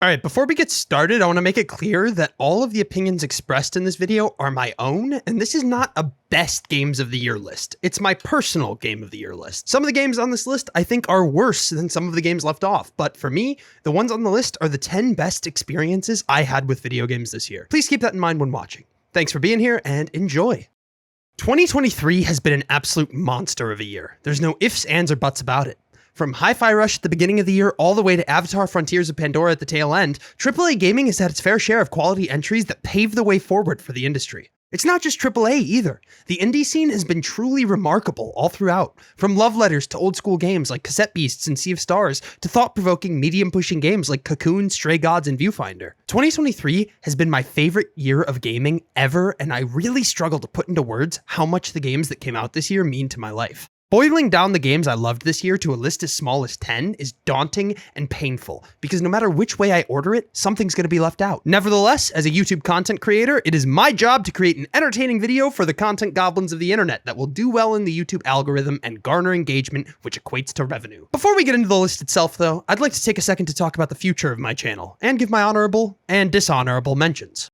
All right, before we get started, I want to make it clear that all of the opinions expressed in this video are my own, and this is not a best games of the year list. It's my personal game of the year list. Some of the games on this list I think are worse than some of the games left off, but for me, the ones on the list are the 10 best experiences I had with video games this year. Please keep that in mind when watching. Thanks for being here and enjoy. 2023 has been an absolute monster of a year. There's no ifs, ands, or buts about it. From Hi-Fi Rush at the beginning of the year all the way to Avatar Frontiers of Pandora at the tail end, AAA gaming has had its fair share of quality entries that pave the way forward for the industry. It's not just AAA either. The indie scene has been truly remarkable all throughout, from love letters to old school games like Cassette Beasts and Sea of Stars to thought-provoking medium-pushing games like Cocoon, Stray Gods, and Viewfinder. 2023 has been my favorite year of gaming ever, and I really struggle to put into words how much the games that came out this year mean to my life. Boiling down the games I loved this year to a list as small as 10 is daunting and painful, because no matter which way I order it, something's going to be left out. Nevertheless, as a YouTube content creator, it is my job to create an entertaining video for the content goblins of the internet that will do well in the YouTube algorithm and garner engagement, which equates to revenue. Before we get into the list itself though, I'd like to take a second to talk about the future of my channel, and give my honorable and dishonorable mentions.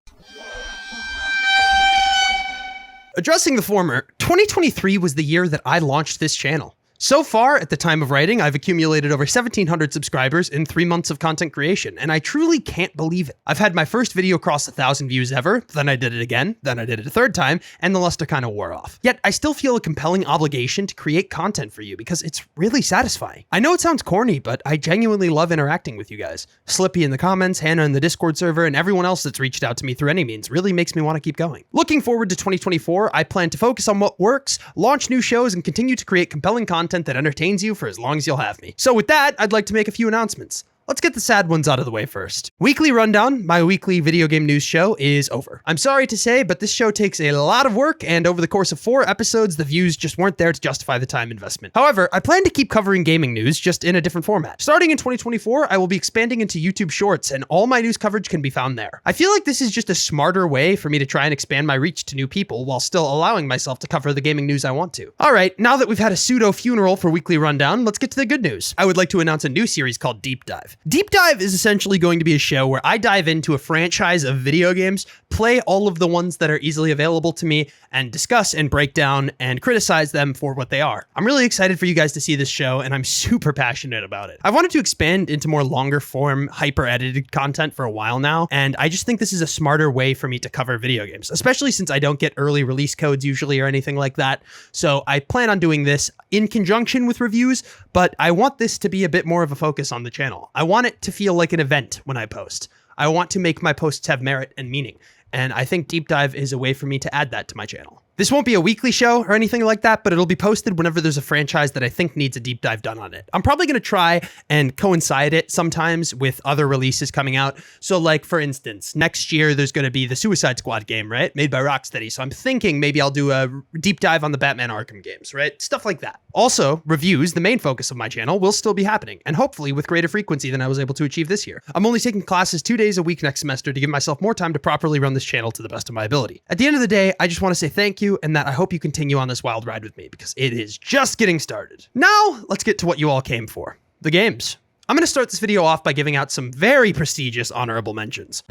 Addressing the former, 2023 was the year that I launched this channel. So far, at the time of writing, I've accumulated over 1,700 subscribers in 3 months of content creation, and I truly can't believe it. I've had my first video cross 1,000 views ever, then I did it again, then I did it a third time, and the luster kind of wore off. Yet, I still feel a compelling obligation to create content for you because it's really satisfying. I know it sounds corny, but I genuinely love interacting with you guys. Slippy in the comments, Hannah in the Discord server, and everyone else that's reached out to me through any means really makes me want to keep going. Looking forward to 2024, I plan to focus on what works, launch new shows, and continue to create compelling content that entertains you for as long as you'll have me. So with that, I'd like to make a few announcements. Let's get the sad ones out of the way first. Weekly Rundown, my weekly video game news show, is over. I'm sorry to say, but this show takes a lot of work, and over the course of 4 episodes, the views just weren't there to justify the time investment. However, I plan to keep covering gaming news, just in a different format. Starting in 2024, I will be expanding into YouTube Shorts, and all my news coverage can be found there. I feel like this is just a smarter way for me to try and expand my reach to new people, while still allowing myself to cover the gaming news I want to. Alright, now that we've had a pseudo-funeral for Weekly Rundown, let's get to the good news. I would like to announce a new series called Deep Dive. Deep Dive is essentially going to be a show where I dive into a franchise of video games, play all of the ones that are easily available to me, and discuss and break down and criticize them for what they are. I'm really excited for you guys to see this show, and I'm super passionate about it. I've wanted to expand into more longer form, hyper-edited content for a while now, and I just think this is a smarter way for me to cover video games, especially since I don't get early release codes usually or anything like that. So I plan on doing this in conjunction with reviews, but I want this to be a bit more of a focus on the channel. I want it to feel like an event when I post. I want to make my posts have merit and meaning, and I think Deep Dive is a way for me to add that to my channel. This won't be a weekly show or anything like that, but it'll be posted whenever there's a franchise that I think needs a deep dive done on it. I'm probably going to try and coincide it sometimes with other releases coming out. So like, for instance, next year there's going to be the Suicide Squad game, right? Made by Rocksteady. So I'm thinking maybe I'll do a deep dive on the Batman Arkham games, right? Stuff like that. Also, reviews, the main focus of my channel, will still be happening, and hopefully with greater frequency than I was able to achieve this year. I'm only taking classes 2 days a week next semester to give myself more time to properly run this channel to the best of my ability. At the end of the day, I just want to say thank you, and that I hope you continue on this wild ride with me, because it is just getting started. Now, let's get to what you all came for, the games. I'm going to start this video off by giving out some very prestigious honorable mentions.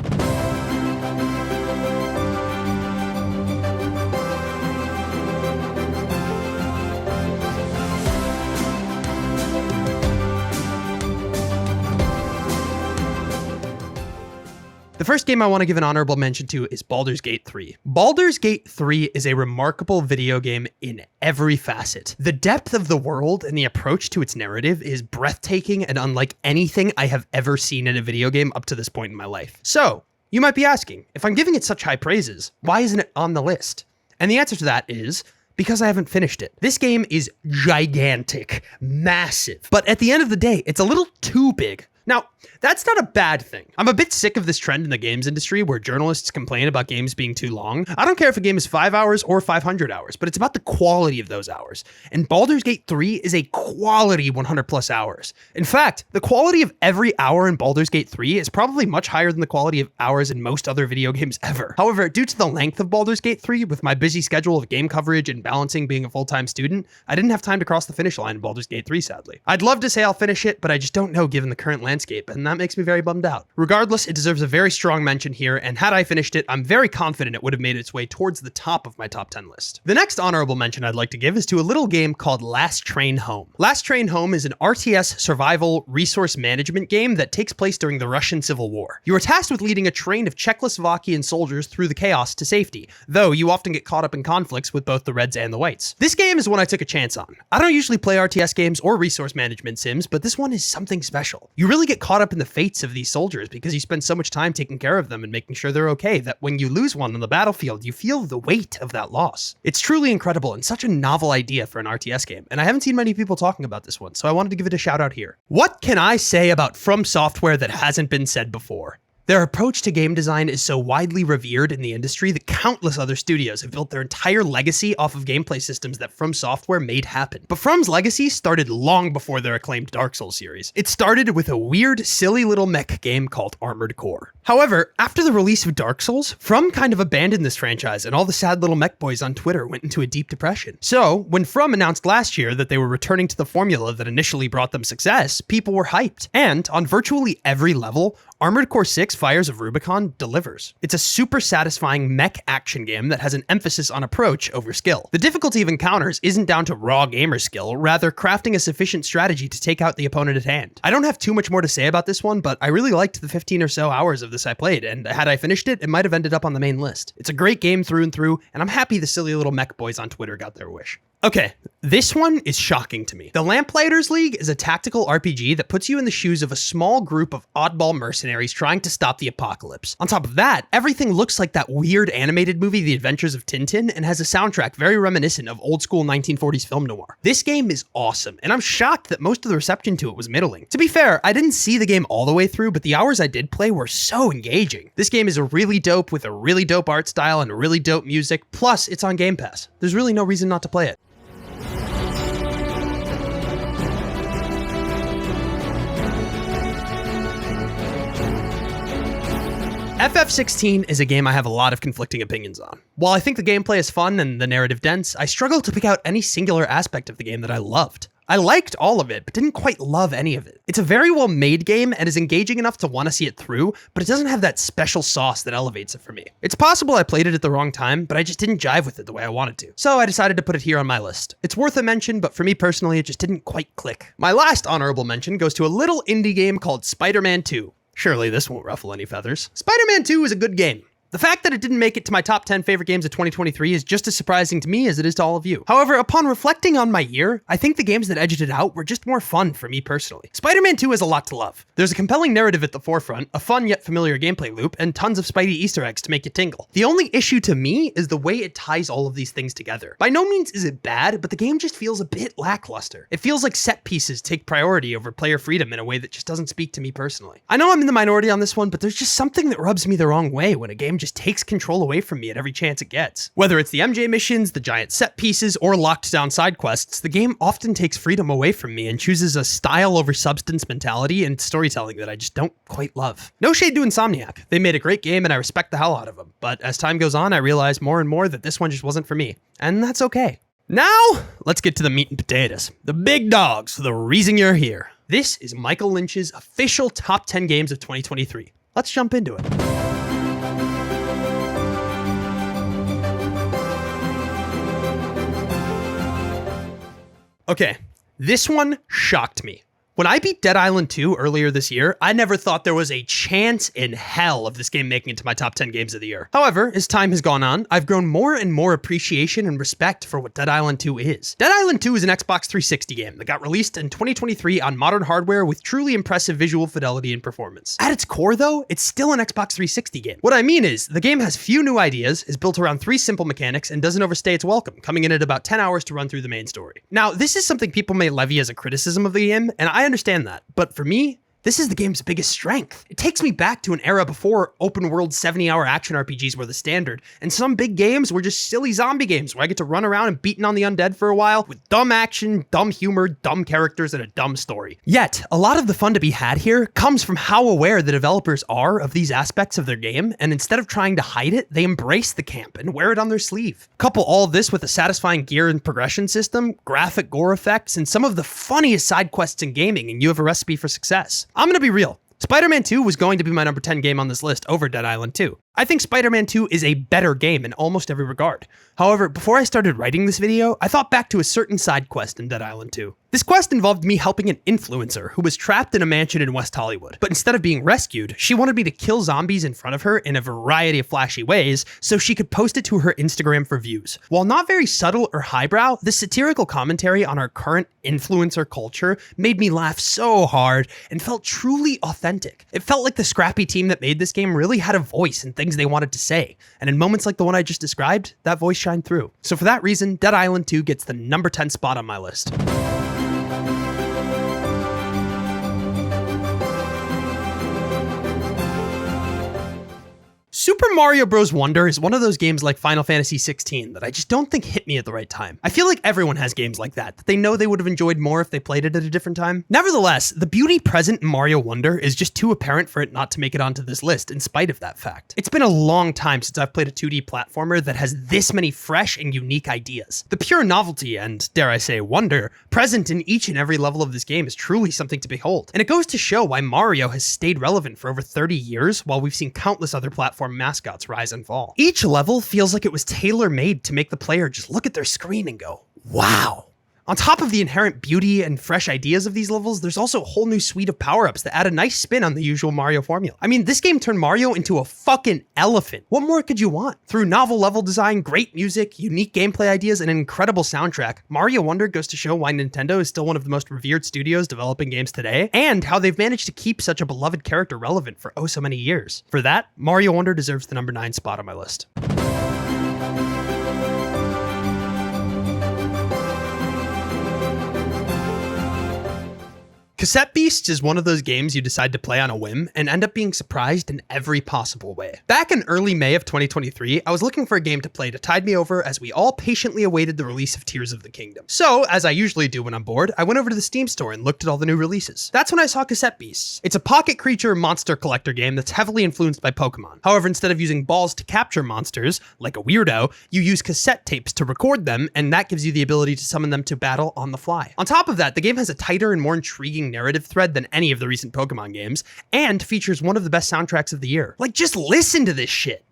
The first game I want to give an honorable mention to is Baldur's Gate 3. Baldur's Gate 3 is a remarkable video game in every facet. The depth of the world and the approach to its narrative is breathtaking and unlike anything I have ever seen in a video game up to this point in my life. So, you might be asking, if I'm giving it such high praises, why isn't it on the list? And the answer to that is because I haven't finished it. This game is gigantic, massive, but at the end of the day, it's a little too big. Now, that's not a bad thing. I'm a bit sick of this trend in the games industry where journalists complain about games being too long. I don't care if a game is 5 hours or 500 hours, but it's about the quality of those hours. And Baldur's Gate 3 is a quality 100 plus hours. In fact, the quality of every hour in Baldur's Gate 3 is probably much higher than the quality of hours in most other video games ever. However, due to the length of Baldur's Gate 3, with my busy schedule of game coverage and balancing being a full-time student, I didn't have time to cross the finish line in Baldur's Gate 3, sadly. I'd love to say I'll finish it, but I just don't know given the current landscape landscape, and that makes me very bummed out. Regardless, it deserves a very strong mention here, and had I finished it, I'm very confident it would have made its way towards the top of my top 10 list. The next honorable mention I'd like to give is to a little game called Last Train Home. Last Train Home is an RTS survival resource management game that takes place during the Russian Civil War. You are tasked with leading a train of Czechoslovakian soldiers through the chaos to safety, though you often get caught up in conflicts with both the Reds and the Whites. This game is one I took a chance on. I don't usually play RTS games or resource management sims, but this one is something special. You really get caught up in the fates of these soldiers because you spend so much time taking care of them and making sure they're okay that when you lose one on the battlefield, you feel the weight of that loss. It's truly incredible and such a novel idea for an RTS game, and I haven't seen many people talking about this one, so I wanted to give it a shout out here. What can I say about From Software that hasn't been said before? Their approach to game design is so widely revered in the industry that countless other studios have built their entire legacy off of gameplay systems that From Software made happen. But From's legacy started long before their acclaimed Dark Souls series. It started with a weird, silly little mech game called Armored Core. However, after the release of Dark Souls, From kind of abandoned this franchise, and all the sad little mech boys on Twitter went into a deep depression. So, when From announced last year that they were returning to the formula that initially brought them success, people were hyped. And on virtually every level, Armored Core 6 Fires of Rubicon delivers. It's a super satisfying mech action game that has an emphasis on approach over skill. The difficulty of encounters isn't down to raw gamer skill, rather crafting a sufficient strategy to take out the opponent at hand. I don't have too much more to say about this one, but I really liked the 15 or so hours of this I played, and had I finished it, it might have ended up on the main list. It's a great game through and through, and I'm happy the silly little mech boys on Twitter got their wish. Okay, this one is shocking to me. The Lamplighters League is a tactical RPG that puts you in the shoes of a small group of oddball mercenaries trying to stop the apocalypse. On top of that, everything looks like that weird animated movie The Adventures of Tintin and has a soundtrack very reminiscent of old school 1940s film noir. This game is awesome, and I'm shocked that most of the reception to it was middling. To be fair, I didn't see the game all the way through, but the hours I did play were so engaging. This game is really dope with a really dope art style and really dope music, plus it's on Game Pass. There's really no reason not to play it. FF16 is a game I have a lot of conflicting opinions on. While I think the gameplay is fun and the narrative dense, I struggle to pick out any singular aspect of the game that I loved. I liked all of it, but didn't quite love any of it. It's a very well made game and is engaging enough to want to see it through, but it doesn't have that special sauce that elevates it for me. It's possible I played it at the wrong time, but I just didn't jive with it the way I wanted to. So I decided to put it here on my list. It's worth a mention, but for me personally, it just didn't quite click. My last honorable mention goes to a little indie game called Spider-Man 2. Surely this won't ruffle any feathers. Spider-Man 2 is a good game. The fact that it didn't make it to my top 10 favorite games of 2023 is just as surprising to me as it is to all of you. However, upon reflecting on my year, I think the games that edged it out were just more fun for me personally. Spider-Man 2 has a lot to love. There's a compelling narrative at the forefront, a fun yet familiar gameplay loop, and tons of Spidey Easter eggs to make you tingle. The only issue to me is the way it ties all of these things together. By no means is it bad, but the game just feels a bit lackluster. It feels like set pieces take priority over player freedom in a way that just doesn't speak to me personally. I know I'm in the minority on this one, but there's just something that rubs me the wrong way when a game just takes control away from me at every chance it gets. Whether it's the MJ missions, the giant set pieces, or locked down side quests, the game often takes freedom away from me and chooses a style over substance mentality and storytelling that I just don't quite love. No shade to Insomniac. They made a great game and I respect the hell out of them, but as time goes on, I realize more and more that this one just wasn't for me, and that's okay. Now, let's get to the meat and potatoes. The big dogs, the reason you're here. This is Michael Lynch's official top 10 games of 2023. Let's jump into it. Okay, this one shocked me. When I beat Dead Island 2 earlier this year, I never thought there was a chance in hell of this game making it to my top 10 games of the year. However, as time has gone on, I've grown more and more appreciation and respect for what Dead Island 2 is. Dead Island 2 is an Xbox 360 game that got released in 2023 on modern hardware with truly impressive visual fidelity and performance. At its core though, it's still an Xbox 360 game. What I mean is, the game has few new ideas, is built around 3 simple mechanics, and doesn't overstay its welcome, coming in at about 10 hours to run through the main story. Now, this is something people may levy as a criticism of the game, and I understand that, but for me, this is the game's biggest strength. It takes me back to an era before open world 70-hour action RPGs were the standard, and some big games were just silly zombie games where I get to run around and beating on the undead for a while with dumb action, dumb humor, dumb characters, and a dumb story. Yet, a lot of the fun to be had here comes from how aware the developers are of these aspects of their game, and instead of trying to hide it, they embrace the camp and wear it on their sleeve. Couple all of this with a satisfying gear and progression system, graphic gore effects, and some of the funniest side quests in gaming, and you have a recipe for success. I'm gonna be real. Spider-Man 2 was going to be my number 10 game on this list over Dead Island 2. I think Spider-Man 2 is a better game in almost every regard. However, before I started writing this video, I thought back to a certain side quest in Dead Island 2. This quest involved me helping an influencer who was trapped in a mansion in West Hollywood. But instead of being rescued, she wanted me to kill zombies in front of her in a variety of flashy ways so she could post it to her Instagram for views. While not very subtle or highbrow, this satirical commentary on our current influencer culture made me laugh so hard and felt truly authentic. It felt like the scrappy team that made this game really had a voice and things they wanted to say. And in moments like the one I just described, that voice shined through. So for that reason, Dead Island 2 gets the number 10 spot on my list. Super Mario Bros. Wonder is one of those games like Final Fantasy 16 that I just don't think hit me at the right time. I feel like everyone has games like that they know they would have enjoyed more if they played it at a different time. Nevertheless, the beauty present in Mario Wonder is just too apparent for it not to make it onto this list in spite of that fact. It's been a long time since I've played a 2D platformer that has this many fresh and unique ideas. The pure novelty and, dare I say, wonder present in each and every level of this game is truly something to behold. And it goes to show why Mario has stayed relevant for over 30 years while we've seen countless other platform mascots rise and fall. Each level feels like it was tailor-made to make the player just look at their screen and go, wow. On top of the inherent beauty and fresh ideas of these levels, there's also a whole new suite of power-ups that add a nice spin on the usual Mario formula. I mean, this game turned Mario into a fucking elephant. What more could you want? Through novel level design, great music, unique gameplay ideas, and an incredible soundtrack, Mario Wonder goes to show why Nintendo is still one of the most revered studios developing games today, and how they've managed to keep such a beloved character relevant for oh so many years. For that, Mario Wonder deserves the number 9 spot on my list. Cassette Beasts is one of those games you decide to play on a whim and end up being surprised in every possible way. Back in early May of 2023, I was looking for a game to play to tide me over as we all patiently awaited the release of Tears of the Kingdom. So, as I usually do when I'm bored, I went over to the Steam store and looked at all the new releases. That's when I saw Cassette Beasts. It's a pocket creature monster collector game that's heavily influenced by Pokemon. However, instead of using balls to capture monsters, like a weirdo, you use cassette tapes to record them, and that gives you the ability to summon them to battle on the fly. On top of that, the game has a tighter and more intriguing narrative thread than any of the recent Pokemon games, and features one of the best soundtracks of the year. Like, just listen to this shit.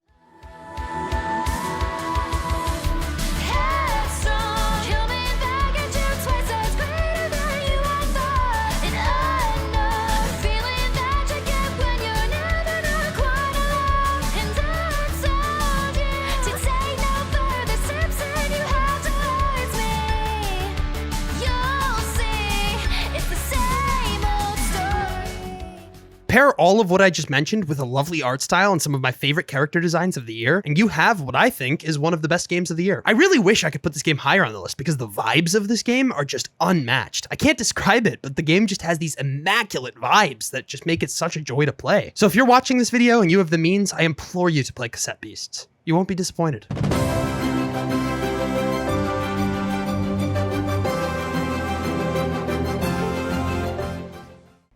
Pair all of what I just mentioned with a lovely art style and some of my favorite character designs of the year, and you have what I think is one of the best games of the year. I really wish I could put this game higher on the list because the vibes of this game are just unmatched. I can't describe it, but the game just has these immaculate vibes that just make it such a joy to play. So if you're watching this video and you have the means, I implore you to play Cassette Beasts. You won't be disappointed.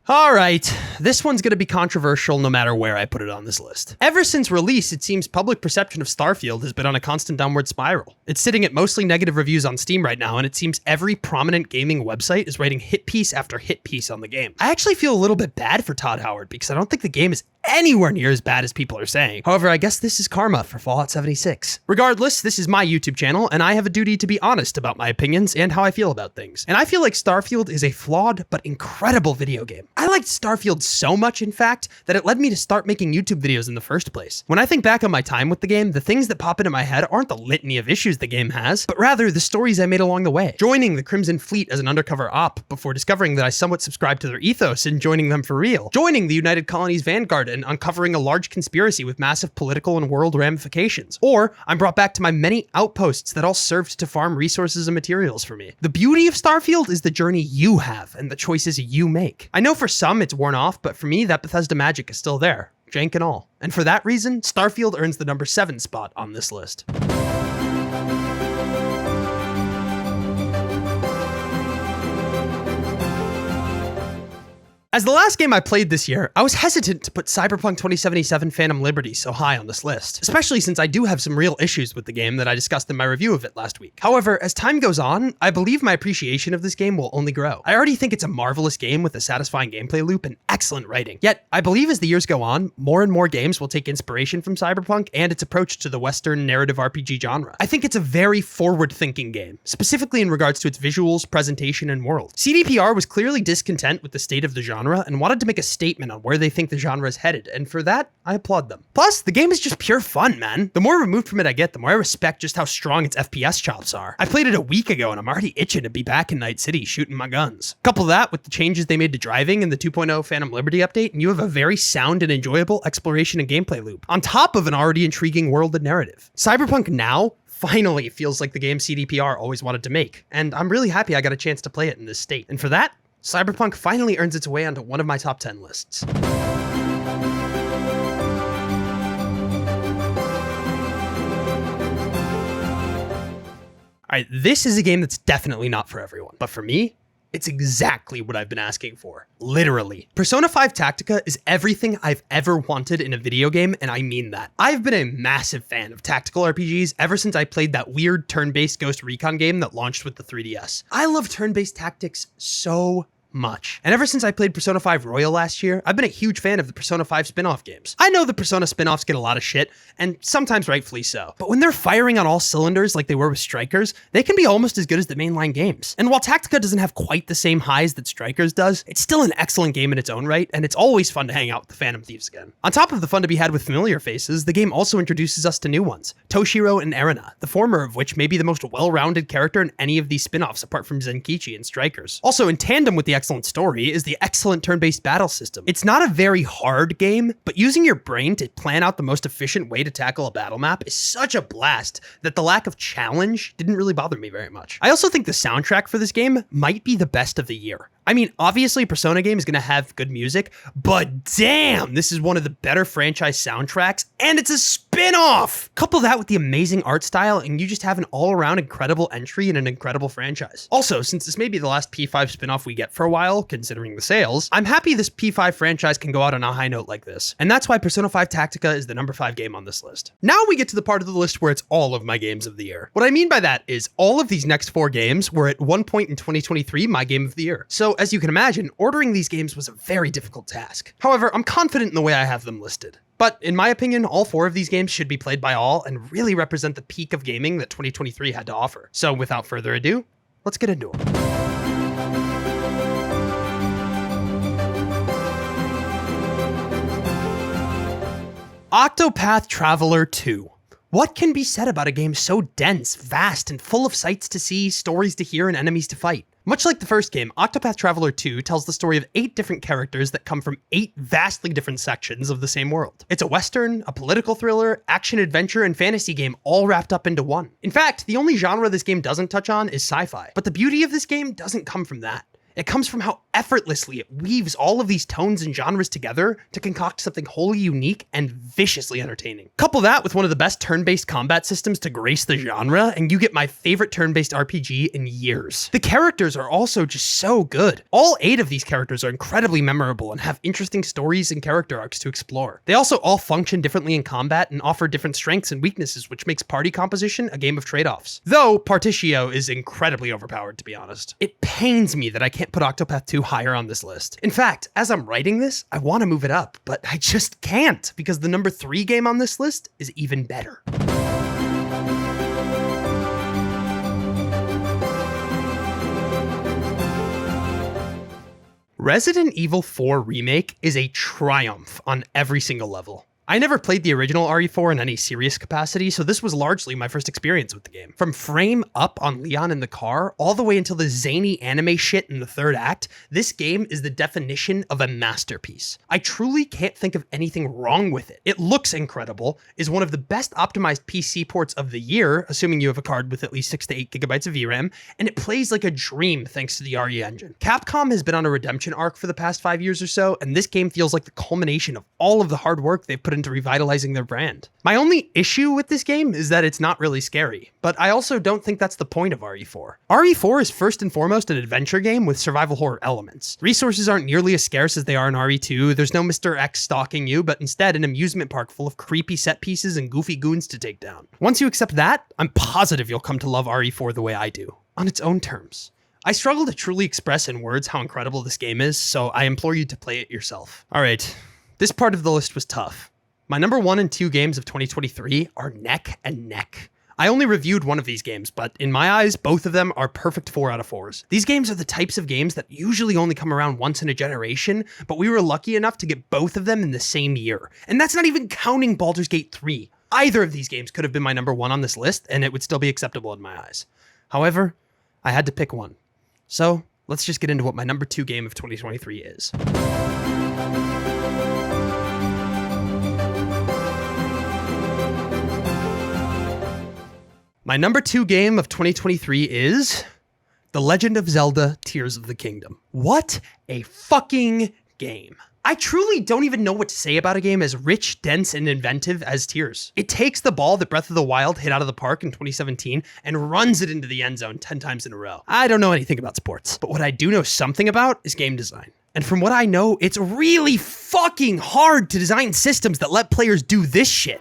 All right, this one's gonna be controversial no matter where I put it on this list. Ever since release, it seems public perception of Starfield has been on a constant downward spiral. It's sitting at mostly negative reviews on Steam right now, and it seems every prominent gaming website is writing hit piece after hit piece on the game. I actually feel a little bit bad for Todd Howard because I don't think the game is anywhere near as bad as people are saying. However, I guess this is karma for Fallout 76. Regardless, this is my YouTube channel, and I have a duty to be honest about my opinions and how I feel about things. And I feel like Starfield is a flawed but incredible video game. I liked Starfield so much, in fact, that it led me to start making YouTube videos in the first place. When I think back on my time with the game, the things that pop into my head aren't the litany of issues the game has, but rather the stories I made along the way. Joining the Crimson Fleet as an undercover op before discovering that I somewhat subscribed to their ethos and joining them for real. Joining the United Colonies Vanguard and uncovering a large conspiracy with massive political and world ramifications. Or I'm brought back to my many outposts that all served to farm resources and materials for me. The beauty of Starfield is the journey you have and the choices you make. I know for some it's worn off, but for me that Bethesda magic is still there, jank and all. And for that reason, Starfield earns the number 7 spot on this list. As the last game I played this year, I was hesitant to put Cyberpunk 2077 Phantom Liberty so high on this list, especially since I do have some real issues with the game that I discussed in my review of it last week. However, as time goes on, I believe my appreciation of this game will only grow. I already think it's a marvelous game with a satisfying gameplay loop and excellent writing. Yet, I believe as the years go on, more and more games will take inspiration from Cyberpunk and its approach to the Western narrative RPG genre. I think it's a very forward-thinking game, specifically in regards to its visuals, presentation, and world. CDPR was clearly discontent with the state of the genre and wanted to make a statement on where they think the genre is headed, and for that, I applaud them. Plus, the game is just pure fun, man. The more removed from it I get, the more I respect just how strong its FPS chops are. I played it a week ago and I'm already itching to be back in Night City shooting my guns. Couple that with the changes they made to driving in the 2.0 Phantom Liberty update, and you have a very sound and enjoyable exploration and gameplay loop, on top of an already intriguing world and narrative. Cyberpunk now finally feels like the game CDPR always wanted to make, and I'm really happy I got a chance to play it in this state. And for that, Cyberpunk finally earns its way onto one of my top 10 lists. Alright, this is a game that's definitely not for everyone, but for me, it's exactly what I've been asking for. Literally. Persona 5 Tactica is everything I've ever wanted in a video game, and I mean that. I've been a massive fan of tactical RPGs ever since I played that weird turn-based Ghost Recon game that launched with the 3DS. I love turn-based tactics so much. And ever since I played Persona 5 Royal last year, I've been a huge fan of the Persona 5 spin-off games. I know the Persona spin-offs get a lot of shit, and sometimes rightfully so, but when they're firing on all cylinders like they were with Strikers, they can be almost as good as the mainline games. And while Tactica doesn't have quite the same highs that Strikers does, it's still an excellent game in its own right, and it's always fun to hang out with the Phantom Thieves again. On top of the fun to be had with familiar faces, the game also introduces us to new ones, Toshiro and Erina, the former of which may be the most well-rounded character in any of these spin-offs apart from Zenkichi and Strikers. Also, in tandem with the excellent story is the excellent turn-based battle system. It's not a very hard game, but using your brain to plan out the most efficient way to tackle a battle map is such a blast that the lack of challenge didn't really bother me very much. I also think the soundtrack for this game might be the best of the year. I mean, obviously a Persona game is going to have good music, but damn, this is one of the better franchise soundtracks, and it's a spin-off! Couple that with the amazing art style, and you just have an all-around incredible entry in an incredible franchise. Also, since this may be the last P5 spin-off we get for a while, considering the sales, I'm happy this P5 franchise can go out on a high note like this, and that's why Persona 5 Tactica is the number 5 game on this list. Now we get to the part of the list where it's all of my games of the year. What I mean by that is all of these next 4 games were at one point in 2023 my game of the year. So as you can imagine, ordering these games was a very difficult task. However, I'm confident in the way I have them listed. But in my opinion, all 4 of these games should be played by all and really represent the peak of gaming that 2023 had to offer. So without further ado, let's get into them. Octopath Traveler 2. What can be said about a game so dense, vast, and full of sights to see, stories to hear, and enemies to fight? Much like the first game, Octopath Traveler 2 tells the story of 8 different characters that come from 8 vastly different sections of the same world. It's a western, a political thriller, action-adventure, and fantasy game all wrapped up into one. In fact, the only genre this game doesn't touch on is sci-fi, but the beauty of this game doesn't come from that. It comes from how effortlessly it weaves all of these tones and genres together to concoct something wholly unique and viciously entertaining. Couple that with one of the best turn-based combat systems to grace the genre, and you get my favorite turn-based RPG in years. The characters are also just so good. All 8 of these characters are incredibly memorable and have interesting stories and character arcs to explore. They also all function differently in combat and offer different strengths and weaknesses, which makes party composition a game of trade-offs. Though Partitio is incredibly overpowered, to be honest. It pains me that I can't put Octopath 2 higher on this list. In fact, as I'm writing this, I want to move it up, but I just can't because the number 3 game on this list is even better. Resident Evil 4 Remake is a triumph on every single level. I never played the original RE4 in any serious capacity, so this was largely my first experience with the game. From frame up on Leon in the car, all the way until the zany anime shit in the 3rd act, this game is the definition of a masterpiece. I truly can't think of anything wrong with it. It looks incredible, is one of the best optimized PC ports of the year, assuming you have a card with at least 6 to 8 gigabytes of VRAM, and it plays like a dream thanks to the RE engine. Capcom has been on a redemption arc for the past 5 years or so, and this game feels like the culmination of all of the hard work they've put into revitalizing their brand. My only issue with this game is that it's not really scary, but I also don't think that's the point of RE4. RE4 is first and foremost an adventure game with survival horror elements. Resources aren't nearly as scarce as they are in RE2, there's no Mr. X stalking you, but instead an amusement park full of creepy set pieces and goofy goons to take down. Once you accept that, I'm positive you'll come to love RE4 the way I do, on its own terms. I struggle to truly express in words how incredible this game is, so I implore you to play it yourself. Alright, this part of the list was tough. My number 1 and 2 games of 2023 are neck and neck. I only reviewed one of these games, but in my eyes, both of them are perfect 4 out of 4s. These games are the types of games that usually only come around once in a generation, but we were lucky enough to get both of them in the same year. And that's not even counting Baldur's Gate 3. Either of these games could have been my number 1 on this list, and it would still be acceptable in my eyes. However, I had to pick one. So, let's just get into what my number 2 game of 2023 is. My number 2 game of 2023 is The Legend of Zelda: Tears of the Kingdom. What a fucking game. I truly don't even know what to say about a game as rich, dense, and inventive as Tears. It takes the ball that Breath of the Wild hit out of the park in 2017 and runs it into the end zone 10 times in a row. I don't know anything about sports, but what I do know something about is game design. And from what I know, it's really fucking hard to design systems that let players do this shit.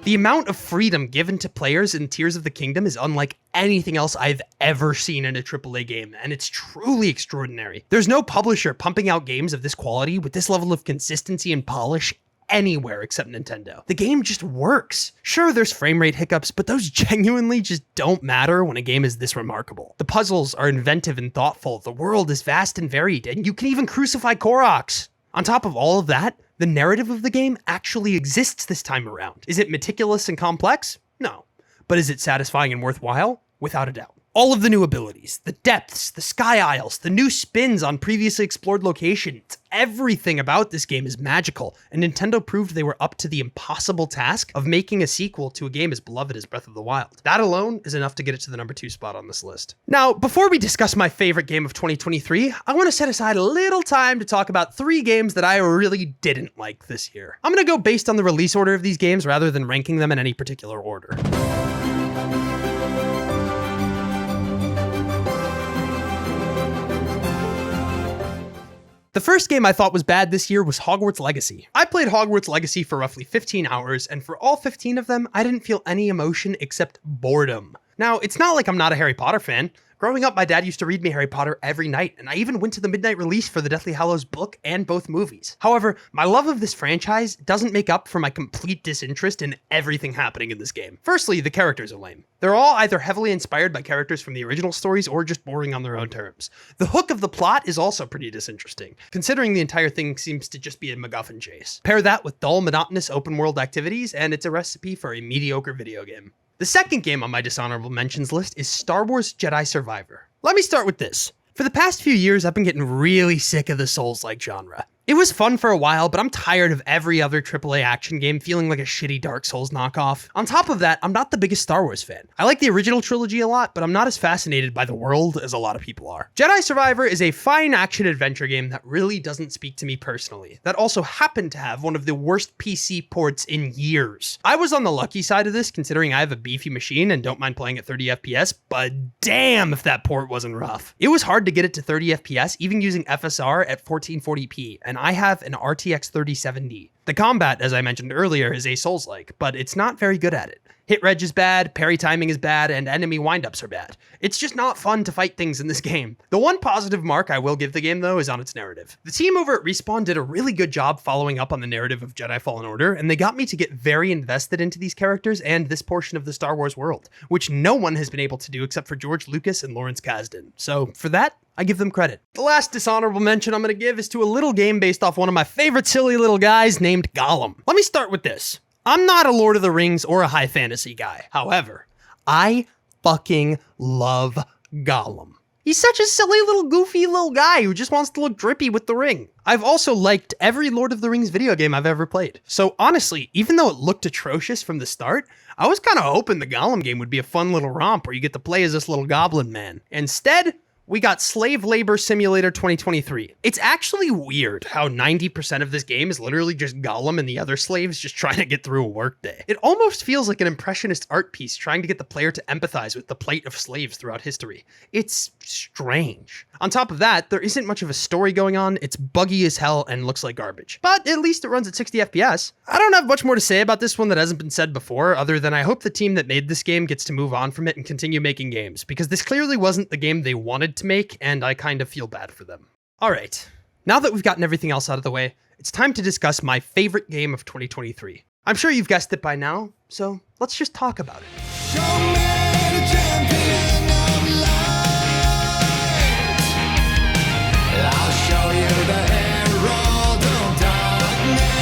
The amount of freedom given to players in Tears of the Kingdom is unlike anything else I've ever seen in a AAA game, and it's truly extraordinary. There's no publisher pumping out games of this quality with this level of consistency and polish anywhere except Nintendo. The game just works. Sure, there's frame rate hiccups, but those genuinely just don't matter when a game is this remarkable. The puzzles are inventive and thoughtful, the world is vast and varied, and you can even crucify Koroks. On top of all of that, the narrative of the game actually exists this time around. Is it meticulous and complex? No. But is it satisfying and worthwhile? Without a doubt. All of the new abilities, the depths, the sky isles, the new spins on previously explored locations, everything about this game is magical, and Nintendo proved they were up to the impossible task of making a sequel to a game as beloved as Breath of the Wild. That alone is enough to get it to the number 2 spot on this list. Now, before we discuss my favorite game of 2023, I want to set aside a little time to talk about 3 games that I really didn't like this year. I'm going to go based on the release order of these games rather than ranking them in any particular order. The first game I thought was bad this year was Hogwarts Legacy. I played Hogwarts Legacy for roughly 15 hours, and for all 15 of them, I didn't feel any emotion except boredom. Now, it's not like I'm not a Harry Potter fan. Growing up, my dad used to read me Harry Potter every night, and I even went to the midnight release for the Deathly Hallows book and both movies. However, my love of this franchise doesn't make up for my complete disinterest in everything happening in this game. Firstly, the characters are lame. They're all either heavily inspired by characters from the original stories or just boring on their own terms. The hook of the plot is also pretty disinteresting, considering the entire thing seems to just be a MacGuffin chase. Pair that with dull, monotonous open-world activities, and it's a recipe for a mediocre video game. The second game on my dishonorable mentions list is Star Wars Jedi Survivor. Let me start with this. For the past few years, I've been getting really sick of the Souls-like genre. It was fun for a while, but I'm tired of every other AAA action game feeling like a shitty Dark Souls knockoff. On top of that, I'm not the biggest Star Wars fan. I like the original trilogy a lot, but I'm not as fascinated by the world as a lot of people are. Jedi Survivor is a fine action-adventure game that really doesn't speak to me personally, that also happened to have one of the worst PC ports in years. I was on the lucky side of this, considering I have a beefy machine and don't mind playing at 30 FPS, but damn if that port wasn't rough. It was hard to get it to 30 FPS, even using FSR at 1440p, and I have an RTX 3070. The combat, as I mentioned earlier, is a Souls-like, but it's not very good at it. Hit reg is bad, parry timing is bad, and enemy windups are bad. It's just not fun to fight things in this game. The one positive mark I will give the game, though, is on its narrative. The team over at Respawn did a really good job following up on the narrative of Jedi Fallen Order, and they got me to get very invested into these characters and this portion of the Star Wars world, which no one has been able to do except for George Lucas and Lawrence Kasdan. So for that, I give them credit. The last dishonorable mention I'm going to give is to a little game based off one of my favorite silly little guys named Gollum. Let me start with this. I'm not a Lord of the Rings or a high fantasy guy. However, I fucking love Gollum. He's such a silly little goofy little guy who just wants to look drippy with the ring. I've also liked every Lord of the Rings video game I've ever played. So honestly, even though it looked atrocious from the start, I was kind of hoping the Gollum game would be a fun little romp where you get to play as this little goblin man. Instead, we got Slave Labor Simulator 2023. It's actually weird how 90% of this game is literally just Gollum and the other slaves just trying to get through a workday. It almost feels like an impressionist art piece trying to get the player to empathize with the plight of slaves throughout history. It's strange. On top of that, there isn't much of a story going on, it's buggy as hell and looks like garbage. But at least it runs at 60 FPS. I don't have much more to say about this one that hasn't been said before, other than I hope the team that made this game gets to move on from it and continue making games, because this clearly wasn't the game they wanted to make, and I kind of feel bad for them. Alright, now that we've gotten everything else out of the way, it's time to discuss my favorite game of 2023. I'm sure you've guessed it by now, so let's just talk about it. Show me the champion of light. I'll show you the herald of darkness.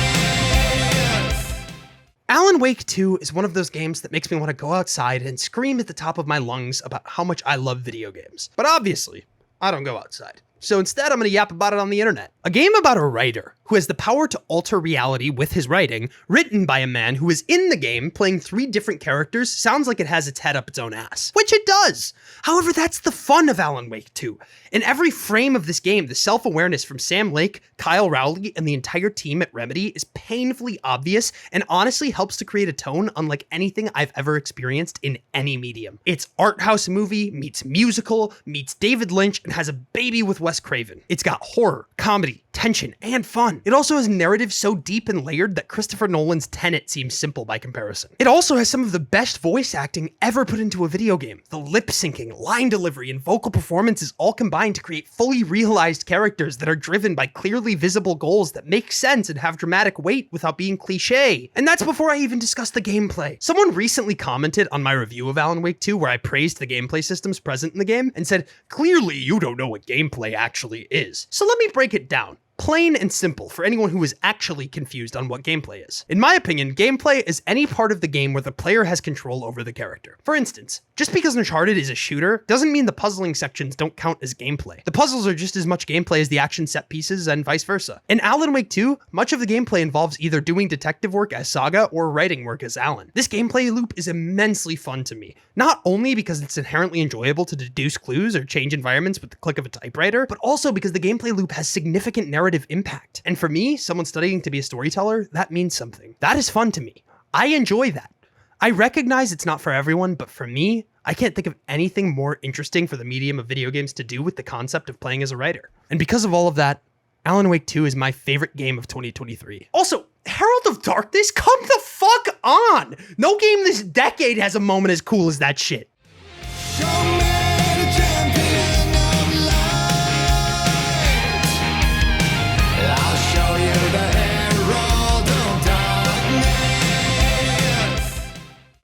Alan Wake 2 is one of those games that makes me want to go outside and scream at the top of my lungs about how much I love video games. But obviously, I don't go outside. So instead, I'm going to yap about it on the internet. A game about a writer who has the power to alter reality with his writing, written by a man who is in the game playing 3 different characters, sounds like it has its head up its own ass. Which it does! However, that's the fun of Alan Wake 2. In every frame of this game, the self-awareness from Sam Lake, Kyle Rowley, and the entire team at Remedy is painfully obvious and honestly helps to create a tone unlike anything I've ever experienced in any medium. It's art house movie, meets musical, meets David Lynch, and has a baby with Wes Craven. It's got horror, comedy, tension, and fun. It also has narrative so deep and layered that Christopher Nolan's Tenet seems simple by comparison. It also has some of the best voice acting ever put into a video game. The lip syncing, line delivery, and vocal performances all combine to create fully realized characters that are driven by clearly visible goals that make sense and have dramatic weight without being cliche. And that's before I even discuss the gameplay. Someone recently commented on my review of Alan Wake 2 where I praised the gameplay systems present in the game and said, "Clearly you don't know what gameplay actually is." So let me break it down. Plain and simple for anyone who is actually confused on what gameplay is. In my opinion, gameplay is any part of the game where the player has control over the character. For instance, just because Uncharted is a shooter doesn't mean the puzzling sections don't count as gameplay. The puzzles are just as much gameplay as the action set pieces and vice versa. In Alan Wake 2, much of the gameplay involves either doing detective work as Saga or writing work as Alan. This gameplay loop is immensely fun to me, not only because it's inherently enjoyable to deduce clues or change environments with the click of a typewriter, but also because the gameplay loop has significant narrative impact. And for me, someone studying to be a storyteller, that means something. That is fun to me. I enjoy that. I recognize it's not for everyone, but for me, I can't think of anything more interesting for the medium of video games to do with the concept of playing as a writer. And because of all of that, Alan Wake 2 is my favorite game of 2023. Also, Herald of Darkness, come the fuck on! No game this decade has a moment as cool as that shit. Show me the champion of light. I'll show you the herald of darkness.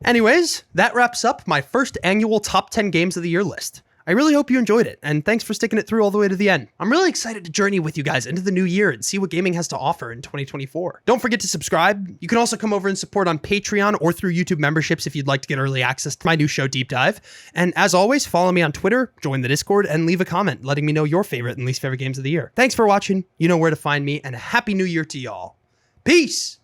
Anyways, that wraps up my first annual top 10 games of the year list. I really hope you enjoyed it, and thanks for sticking it through all the way to the end. I'm really excited to journey with you guys into the new year and see what gaming has to offer in 2024. Don't forget to subscribe. You can also come over and support on Patreon or through YouTube memberships if you'd like to get early access to my new show, Deep Dive. And as always, follow me on Twitter, join the Discord, and leave a comment letting me know your favorite and least favorite games of the year. Thanks for watching. You know where to find me, and a happy new year to y'all. Peace!